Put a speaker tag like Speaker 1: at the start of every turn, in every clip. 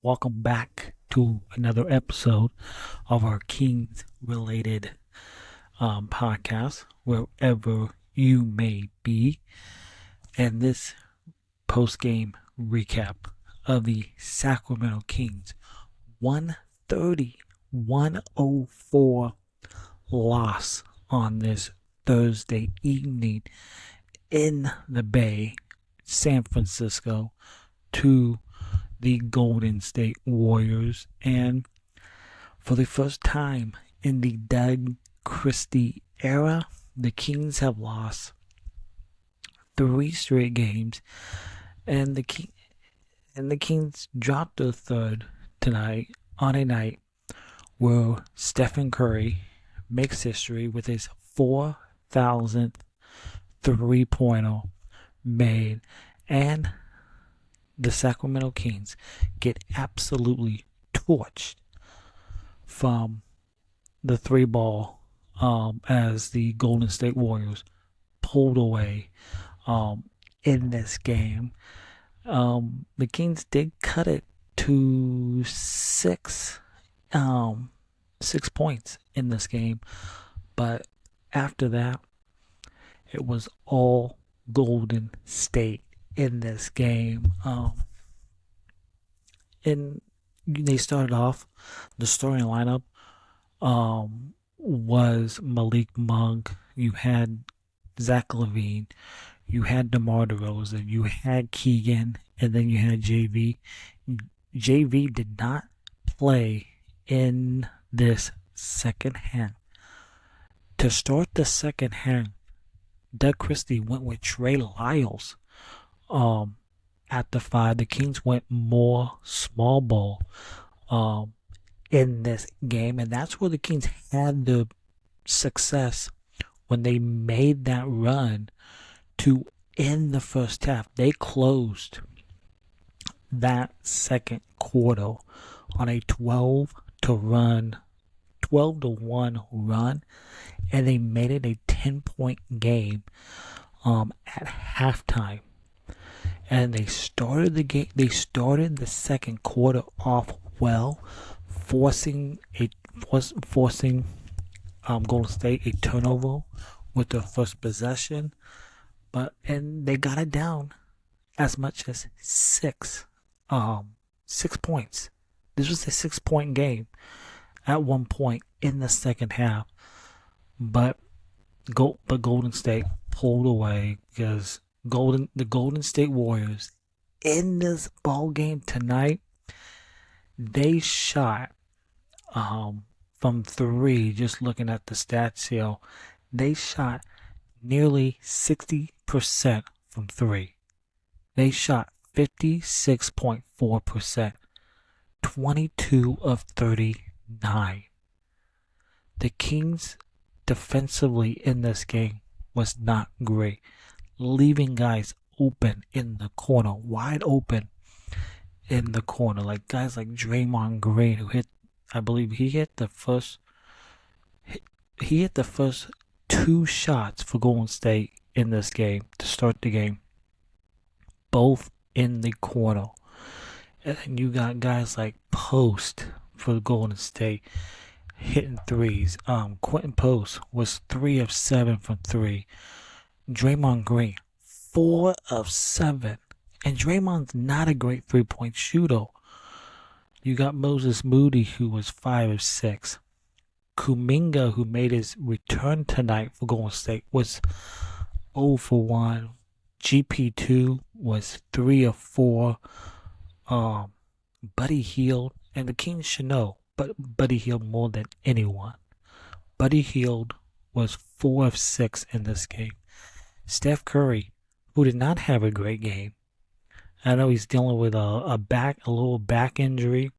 Speaker 1: Welcome back to another episode of our Kings related podcast, wherever you may be. And this post game recap of the Sacramento Kings 130-104 loss on this Thursday evening in the Bay, San Francisco, to the Golden State Warriors. And for the first time in the Doug Christie era, the Kings have lost 3 straight games, and the Kings dropped their third tonight on a night where Stephen Curry makes history with his 4,000th three-pointer made, and the Sacramento Kings get absolutely torched from the three ball as the Golden State Warriors pulled away in this game. The Kings did cut it to 6 points in this game, but after that, it was all Golden State in this game. And they started off, the starting lineup was Malik Monk, you had Zach LaVine, you had DeMar DeRozan, you had Keegan, and then you had JV. JV did not play in this second half. To start the second half, Doug Christie went with Trey Lyles at the 5. The Kings went more small ball in this game, and that's where the Kings had the success when they made that run to end the first half. They closed that second quarter on a 12-1 run, and they made it a 10-point game at halftime. And they started the game. They started the second quarter off well, forcing Golden State a turnover with their first possession, and they got it down as much as 6 points. This was a 6-point game at one point in the second half, but Golden State pulled away because the Golden State Warriors in this ball game tonight, they shot from 3. Just looking at the stats here, they shot nearly 60% from 3. They shot 56.4%, 22 of 39. The Kings defensively in this game was not great, leaving guys open in the corner, wide open in the corner, like guys like Draymond Green, who hit, I believe he hit the first 2 shots for Golden State in this game to start the game, both in the corner. And you got guys like Post for Golden State hitting threes. Quentin Post was 3 of 7 from 3. Draymond Green, 4 of 7. And Draymond's not a great 3-point shooter. You got Moses Moody, who was 5 of 6. Kuminga, who made his return tonight for Golden State, was 0 for 1. GP2 was 3 of 4. Buddy Hield, and the Kings should know, but Buddy Hield more than anyone. Buddy Hield was 4 of 6 in this game. Steph Curry, who did not have a great game. I know he's dealing with a little back injury.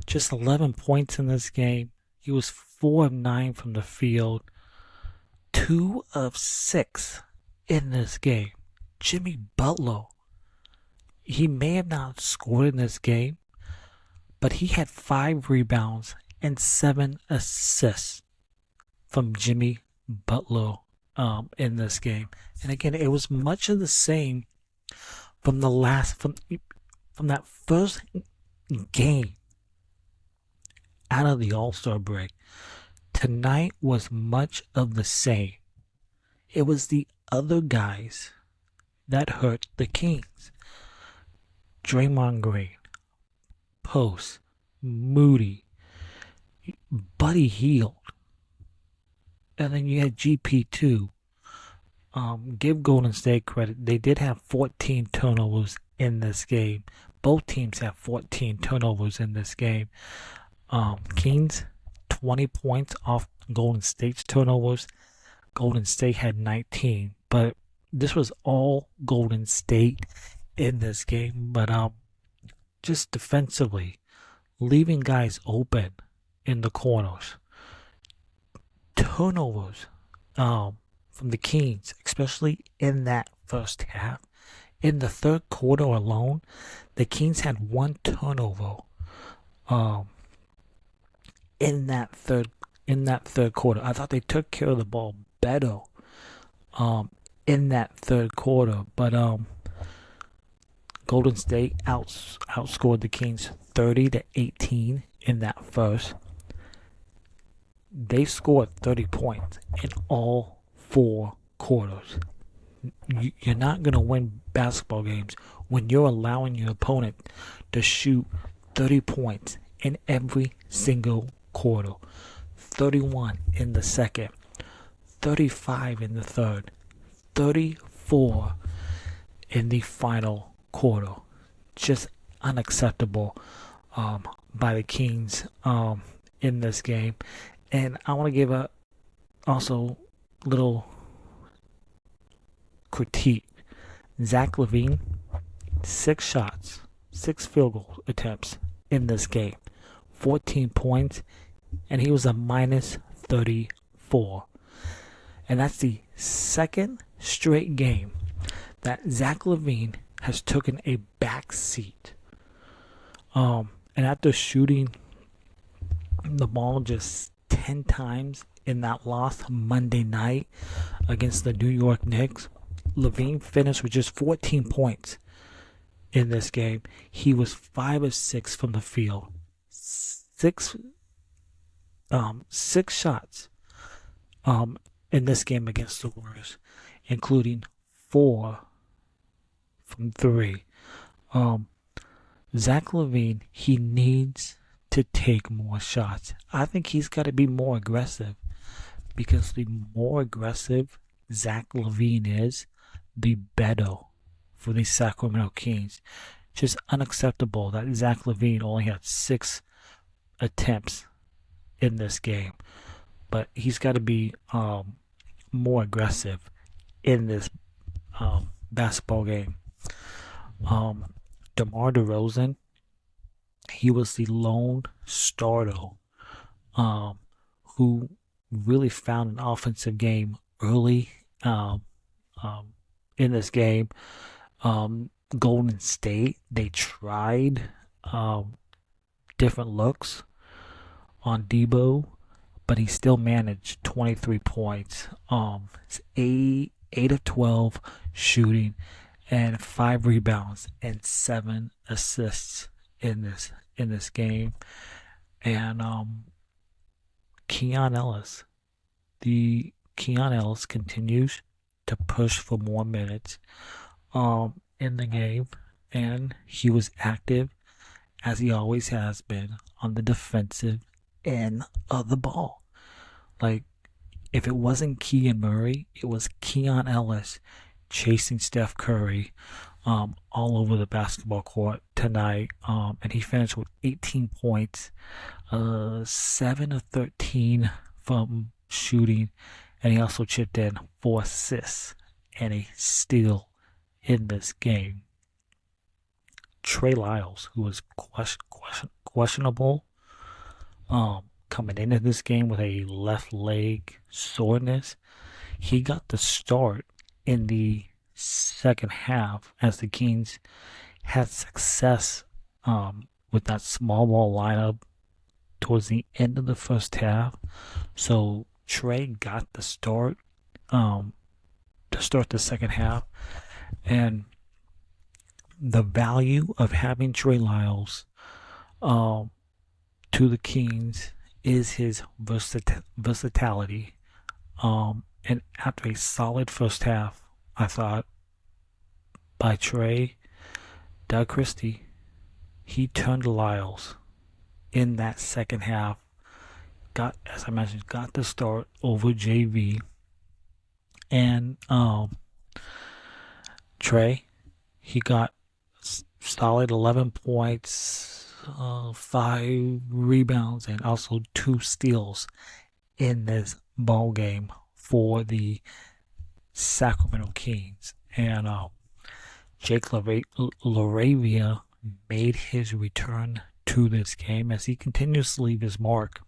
Speaker 1: Just 11 points in this game. He was 4 of 9 from the field. 2 of 6 in this game. Jimmy Butler, he may have not scored in this game, but he had 5 rebounds and 7 assists from Jimmy Butler in this game. And again, it was much of the same from the last from that first game out of the All-Star break. Tonight was much of the same. It was the other guys that hurt the Kings. Draymond Green, Post, Moody, Buddy Hield, and then you had GP2. Give Golden State credit. They did have 14 turnovers in this game. Both teams have 14 turnovers in this game. Kings, 20 points off Golden State's turnovers. Golden State had 19. But this was all Golden State in this game. But just defensively, leaving guys open in the corners. Turnovers from the Kings, especially in that first half. In the third quarter alone, the Kings had one turnover in that third quarter. I thought they took care of the ball better in that third quarter, but Golden State outscored the Kings 30-18 in that first. They scored 30 points in all 4 quarters. You're not going to win basketball games when you're allowing your opponent to shoot 30 points in every single quarter. 31 in the second, 35 in the third, 34 in the final quarter. Just unacceptable by the Kings in this game. And I want to give a also little critique. Zach LaVine, 6 shots, 6 field goal attempts in this game, 14 points, and he was a minus 34. And that's the second straight game that Zach LaVine has taken a back seat. And after shooting the ball just 10 times in that loss Monday night against the New York Knicks, LaVine finished with just 14 points in this game. He was 5 of 6 from the field. Six shots in this game against the Warriors, including 4 from 3. Zach LaVine, he needs to take more shots. I think he's got to be more aggressive, because the more aggressive Zach LaVine is, the better for the Sacramento Kings. Just unacceptable that Zach LaVine only had 6 attempts in this game. But he's got to be more aggressive in this basketball game. DeMar DeRozan, he was the lone starter who really found an offensive game early in this game. Golden State, they tried different looks on Debo, but he still managed 23 points. It's 8 of 12 shooting and 5 rebounds and 7 assists in this game. And Keon Ellis continues to push for more minutes in the game, and he was active, as he always has been, on the defensive end of the ball. Like, if it wasn't Keegan Murray, it was Keon Ellis chasing Steph Curry all over the basketball court tonight, and he finished with 18 points, 7 of 13 from shooting, and he also chipped in 4 assists and a steal in this game. Trey Lyles, who was questionable coming into this game with a left leg soreness, he got the start in the second half as the Kings had success with that small ball lineup towards the end of the first half. So Trey got the start to start the second half, and the value of having Trey Lyles um, to the Kings is his versatility. And after a solid first half, I thought by Trey, Doug Christie, he turned Lyles in that second half. Got, as I mentioned, got the start over JV, and Trey, he got solid 11 points, 5 rebounds, and also 2 steals in this ball game for the Sacramento Kings. And Jake Laravia made his return to this game as he continues to leave his mark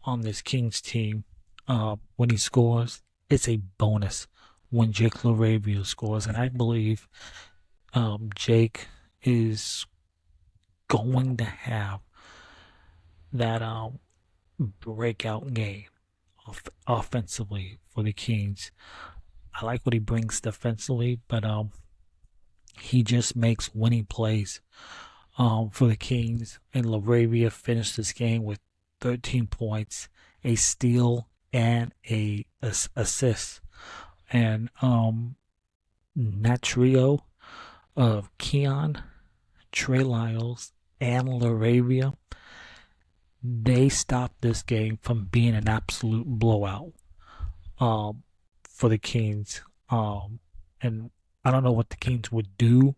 Speaker 1: on this Kings team. When he scores, it's a bonus when Jake Laravia scores, and I believe Jake is going to have that breakout game offensively for the Kings. I like what he brings defensively, but he just makes winning plays for the Kings. And Laravia finished this game with 13 points, a steal, and a assist. And that trio of Keon, Trey Lyles, and Laravia, they stopped this game from being an absolute blowout for the Kings. And I don't know what the Kings would do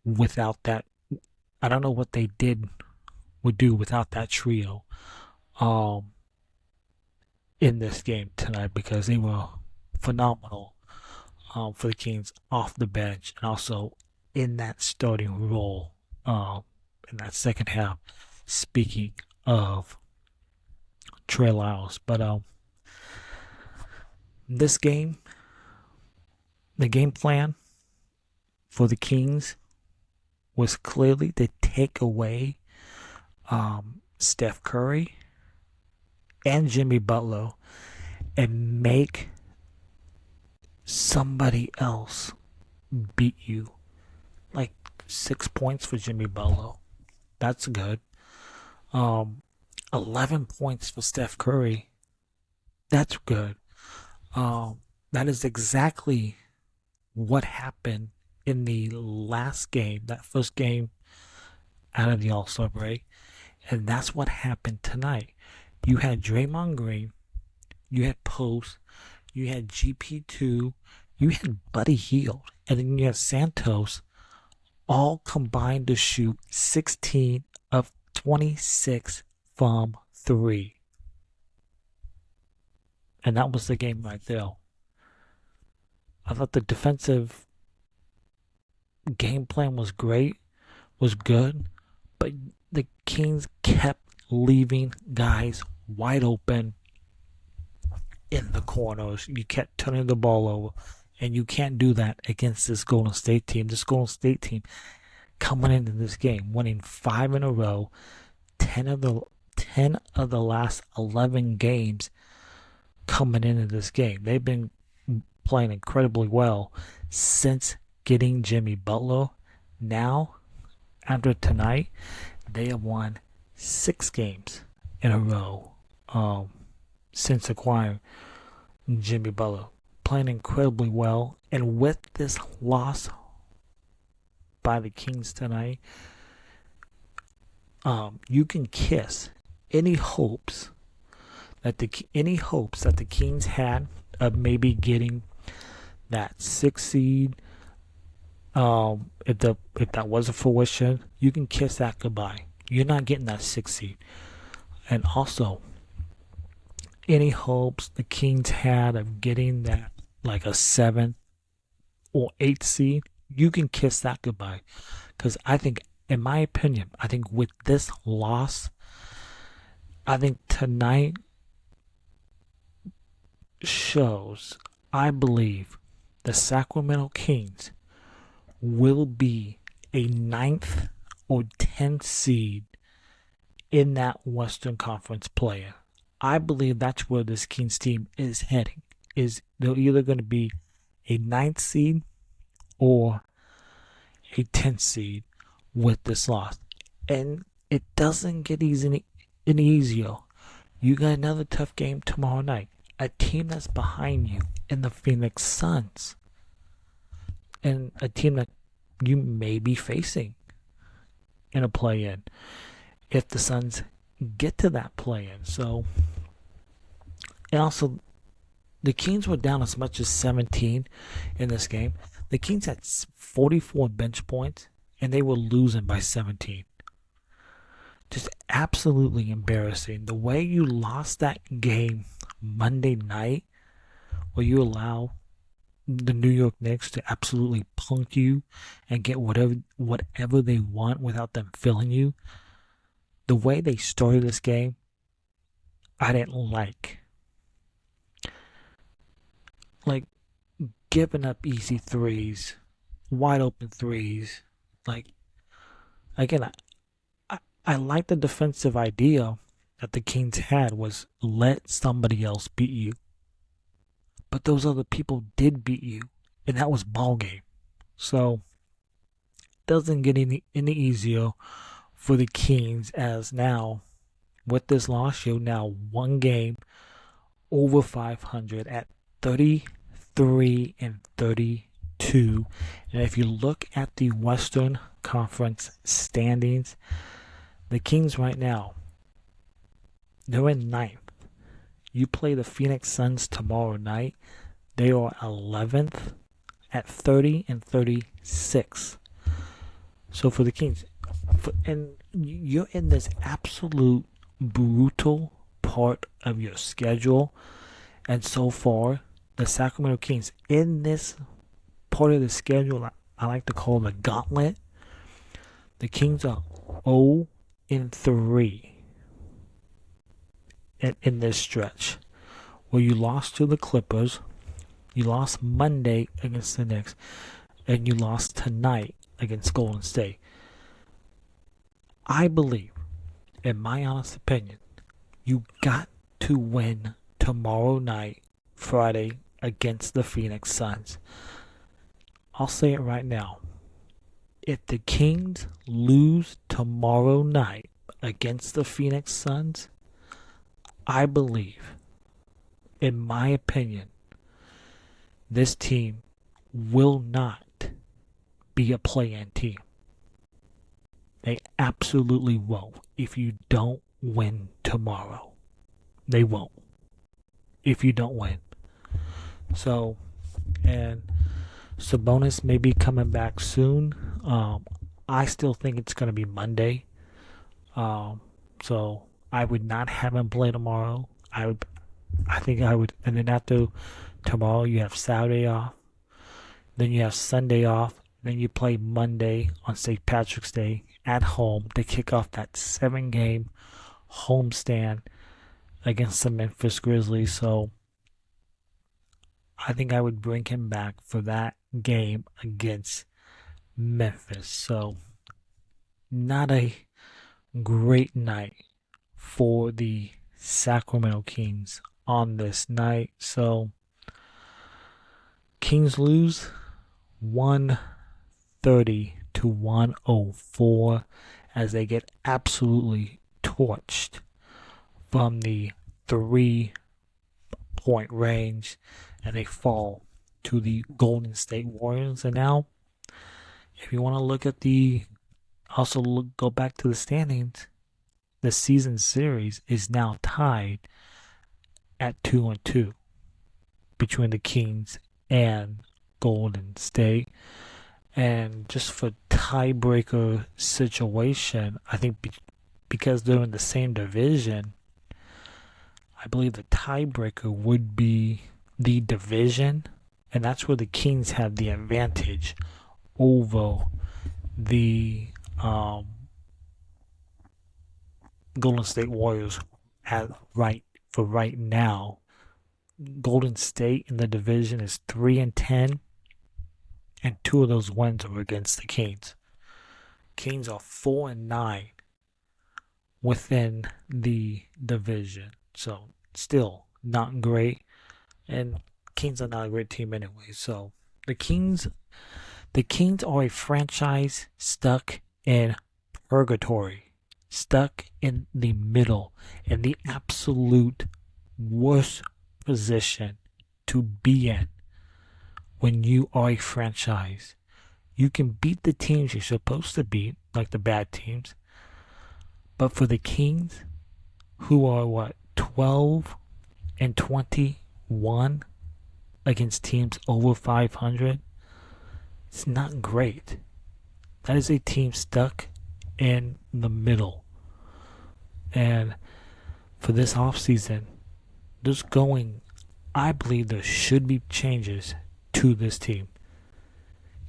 Speaker 1: without that. I don't know what they would do without that trio in this game tonight, because they were phenomenal for the Kings off the bench and also in that starting role in that second half. Speaking of Trey Lyles, but this game, the game plan for the Kings was clearly to take away Steph Curry and Jimmy Butler and make somebody else beat you. Like 6 points for Jimmy Butler. That's good. 11 points for Steph Curry. That's good. That is exactly what happened in the last game, that first game out of the All-Star break. And that's what happened tonight. You had Draymond Green, you had Post, you had GP2, you had Buddy Hield, and then you had Santos, all combined to shoot 16 of 26 from 3. And that was the game right there. I thought the defensive game plan was great, was good, but the Kings kept leaving guys wide open in the corners. You kept turning the ball over, and you can't do that against this Golden State team. This Golden State team coming into this game, winning 5 in a row, 10 of the last 11 games coming into this game. They've been playing incredibly well since getting Jimmy Butler. Now, after tonight, they have won 6 games in a row since acquiring Jimmy Butler. Playing incredibly well. And with this loss by the Kings tonight, you can kiss any hopes that the Kings had of maybe getting that 6th seed. If that was a fruition, you can kiss that goodbye. You're not getting that 6th seed. And also, any hopes the Kings had of getting that like a 7th or 8th seed, you can kiss that goodbye. Because I think, in my opinion, I think with this loss, I think tonight shows, I believe, the Sacramento Kings will be a 9th or 10th seed in that Western Conference play-in. I believe that's where this Kings team is heading. They're either going to be a 9th seed or a 10th seed with this loss. And it doesn't get any easier. You got another tough game tomorrow night. A team that's behind you in the Phoenix Suns. And a team that you may be facing in a play-in if the Suns get to that play-in. So, and also, the Kings were down as much as 17 in this game. The Kings had 44 bench points, and they were losing by 17. Just absolutely embarrassing. The way you lost that game Monday night, where you allow the New York Knicks to absolutely punk you and get whatever they want without them filling you. The way they started this game, I didn't like. Like, giving up easy threes, wide open threes. Like, again, I like the defensive idea that the Kings had was let somebody else beat you. But those other people did beat you, and that was ball game. So, it doesn't get any easier for the Kings as now, with this loss, you're now one game over 500 at 33 and 32. And if you look at the Western Conference standings, the Kings right now, they're in ninth. You play the Phoenix Suns tomorrow night. They are 11th at 30 and 36. So for the Kings, and you're in this absolute brutal part of your schedule. And so far, the Sacramento Kings in this part of the schedule, I like to call the gauntlet. The Kings are 0 and 3 in this stretch, where you lost to the Clippers, you lost Monday against the Knicks, and you lost tonight against Golden State. I believe, in my honest opinion, you got to win tomorrow night, Friday, against the Phoenix Suns. I'll say it right now. If the Kings lose tomorrow night against the Phoenix Suns, I believe, in my opinion, this team will not be a play-in team. They absolutely won't if you don't win tomorrow. They won't if you don't win. So, and Sabonis may be coming back soon. I still think it's going to be Monday. So I would not have him play tomorrow. I think I would, and then after tomorrow you have Saturday off, then you have Sunday off, then you play Monday on St. Patrick's Day at home to kick off that 7-game homestand against the Memphis Grizzlies. So I think I would bring him back for that game against Memphis. So not a great night for the Sacramento Kings on this night. So Kings lose 130 to 104 as they get absolutely torched from the 3-point range, and they fall to the Golden State Warriors. And now, if you want to look at go back to the standings, the season series is now tied at 2-2 between the Kings and Golden State. And just for tiebreaker situation, I think because they're in the same division, I believe the tiebreaker would be the division, and that's where the Kings have the advantage over the Golden State Warriors right now. Golden State in the division is 3-10, and 2 of those wins are against the Kings. Kings are 4-9 within the division, so still not great. And Kings are not a great team anyway. So the Kings are a franchise stuck in purgatory. stuck in the middle, in the absolute worst position to be in when you are a franchise. You can beat the teams you're supposed to beat, like the bad teams. But for the Kings, who are 12 and 21 against teams over 500, it's not great. That is a team stuck in the middle. And for this offseason, I believe there should be changes to this team.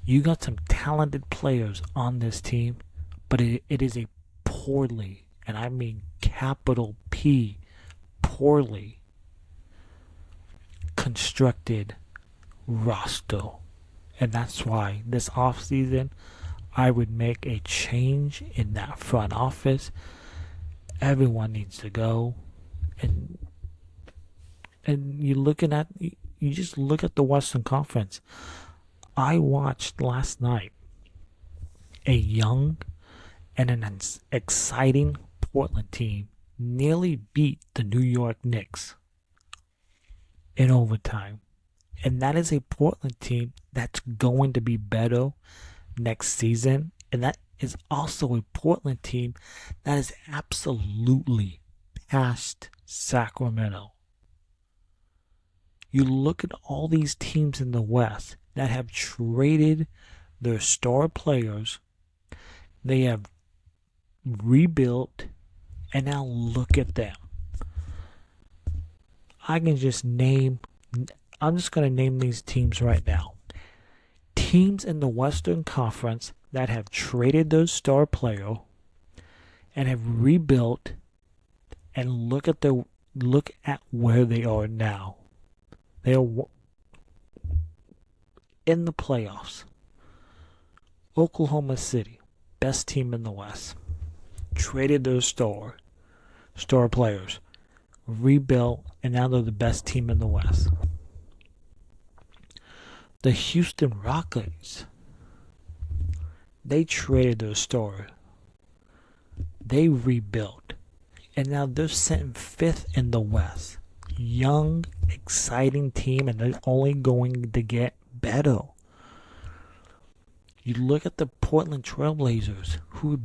Speaker 1: You got some talented players on this team, but it is a poorly, and I mean capital P, poorly constructed roster. And that's why this offseason, I would make a change in that front office. Everyone needs to go. And you just look at the Western Conference. I watched last night a young and an exciting Portland team nearly beat the New York Knicks in overtime. And that is a Portland team that's going to be better next season. And that is also a Portland team that is absolutely past Sacramento. You look at all these teams in the West that have traded their star players. They have rebuilt, and now look at them. I'm just going to name these teams right now. Teams in the Western Conference that have traded their star player and have rebuilt, and look at where they are now. They are in the playoffs. Oklahoma City, best team in the West, traded their star players, rebuilt, and now they're the best team in the West. The Houston Rockets, they traded their star. They rebuilt, and now they're sitting 5th in the West. Young, exciting team, and they're only going to get better. You look at the Portland Trailblazers, who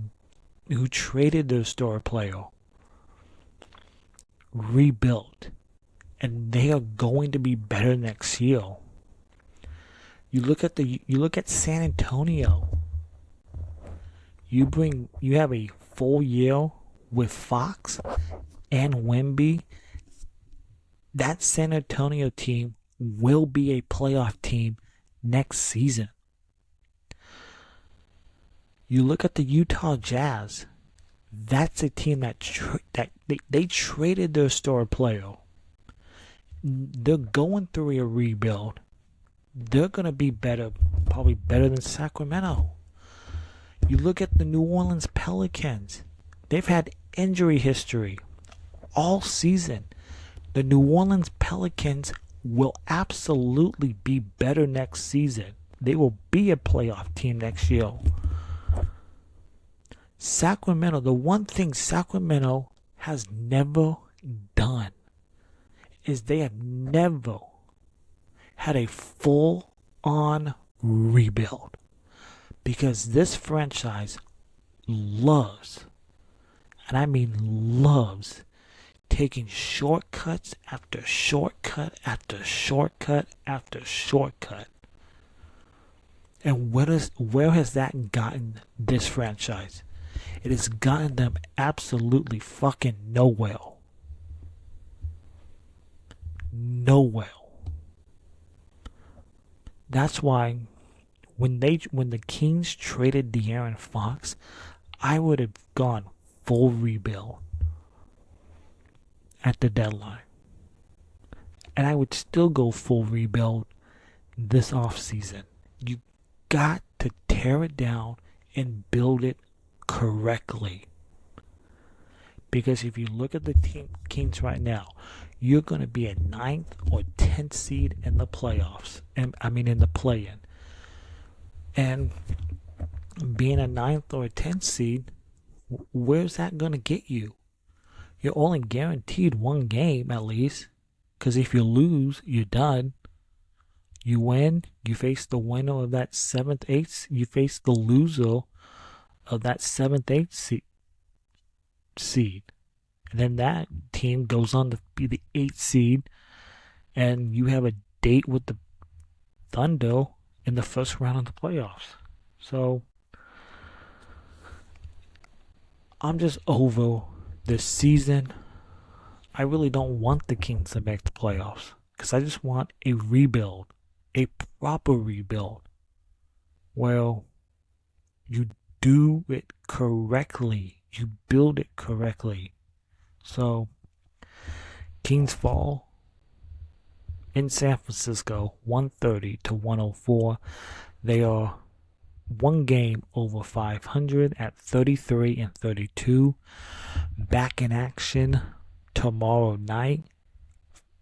Speaker 1: traded their star player, rebuilt, and they are going to be better next year. You look at San Antonio. You have a full year with Fox and Wemby. That San Antonio team will be a playoff team next season. You look at the Utah Jazz. That's a team that they traded their star player. They're going through a rebuild. They're going to be better, probably better than Sacramento. You look at the New Orleans Pelicans. They've had injury history all season. The New Orleans Pelicans will absolutely be better next season. They will be a playoff team next year. Sacramento, the one thing Sacramento has never done is they have never had a full-on rebuild. Because this franchise loves, and I mean loves, taking shortcuts after shortcut after shortcut after shortcut. And where has that gotten this franchise? It has gotten them absolutely fucking nowhere. Nowhere. That's why when the Kings traded De'Aaron Fox, I would have gone full rebuild at the deadline. And I would still go full rebuild this offseason. You got to tear it down and build it correctly. Because if you look at the Kings right now, you're going to be a 9th or 10th seed in the playoffs. In the play-in. And being a 9th or a 10th seed, Where's that going to get you? You're only guaranteed one game at least. Because if you lose, you're done. You win, you face the winner of that 7th, 8th. You face the loser of that 7th, 8th seed. And then that team goes on to be the 8th seed. And you have a date with the Thunder in the first round of the playoffs. So I'm just over this season. I really don't want the Kings to make the playoffs because I just want a rebuild, a proper rebuild, where you do it correctly, you build it correctly. So, Kings fall in San Francisco, 130 to 104. They are one game over 500 at 33 and 32. Back in action tomorrow night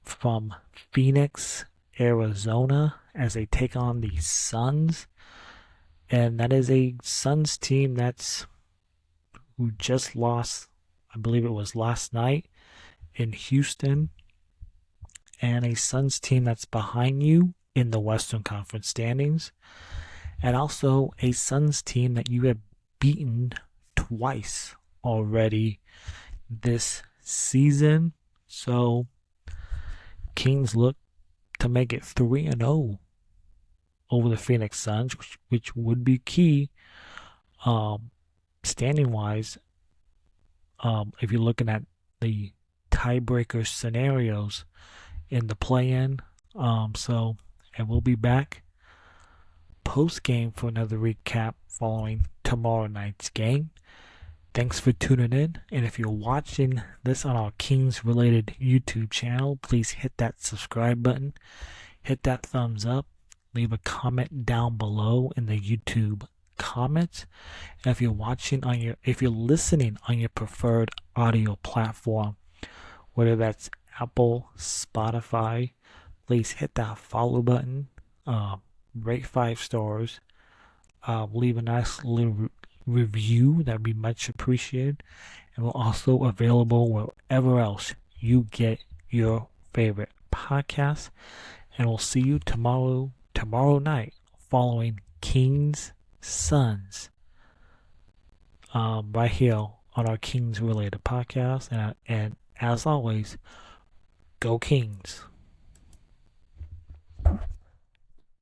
Speaker 1: from Phoenix, Arizona, as they take on the Suns. And that is a Suns team who just lost, I believe it was last night in Houston. And a Suns team that's behind you in the Western Conference standings. And also a Suns team that you have beaten twice already this season. So Kings look to make it 3-0 over the Phoenix Suns, which would be key standing wise. If you're looking at the tiebreaker scenarios in the play-in. And we'll be back post game for another recap following tomorrow night's game. Thanks for tuning in, and if you're watching this on our Kings related YouTube channel, please hit that subscribe button, hit that thumbs up, leave a comment down below in the YouTube comments. And if you're listening on your preferred audio platform, whether that's Apple, Spotify, please hit that follow button, rate 5 stars, leave a nice little review. That'd be much appreciated. And we're also available wherever else you get your favorite podcast. And we'll see you tomorrow night following Kings Suns, right here on our Kings related podcast. And as always, go Kings.